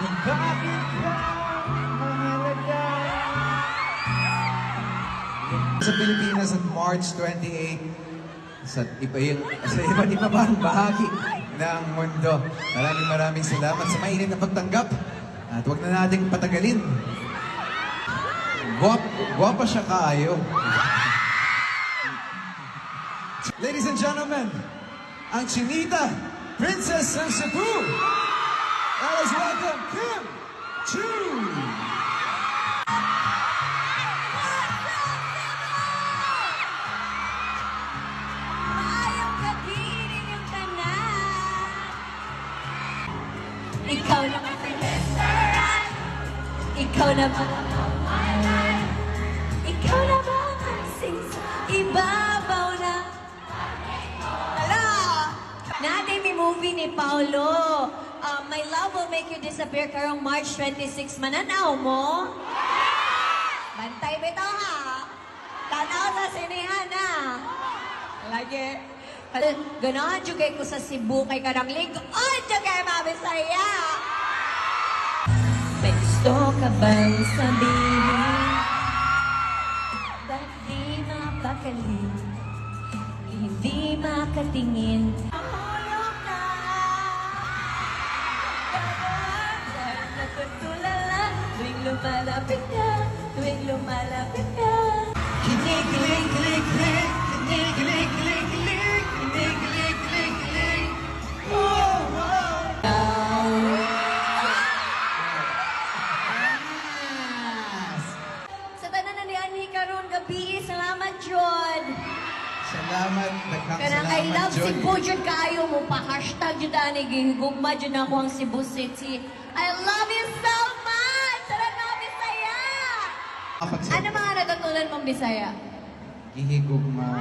Kung bakit ka mahalaga. Sa Pilipinas at March 28, sa iba't iba bang bahagi ng mundo. Maraming salamat sa mainit na pagtanggap. At huwag na nating patagalin. Guwapa siya kaayo. Ladies and gentlemen, ang Chinita Princess ng Cebu. Let us welcome Kim Chu. Maayong kagiling yung tanan. Ikaw na ang restaurant. Ikaw na ba ang malay? Ikaw na ba ang sings? Ibabaw na. Hala! Natin may movie ni Paulo. My Love Will Make You Disappear karong March 26. Mananaw mo? Bantay mo ito ha. Tanaw sa sinihan ha. Lagi. Ganahan jugay ko sa Cebu kay karang ligon jugay mabisaya. May gusto ka bang sabihin? Ba't di mapakali? Hindi makatingin. Mahulog na. Dahil natutulala. Tuwing lumalapit ka. Tuwing lumalapit ka. Kinig, kilig, kilig, kilig. Kinig, kilig, kilig, kilig. Kinig, kilig, kilig, kilig. Oh, wow. Sa tanan na niyan ni karon gabi, salamat Jod. Salamat, daghang Kanang I salamat, love Jod. Cebu Jud kayo mo pa hashtag Jud ani gihigugma Jud ako ang Cebu City. I love you so much. Sarap na Bisaya. Ano mga natutunan mong Bisaya? Gihigugma.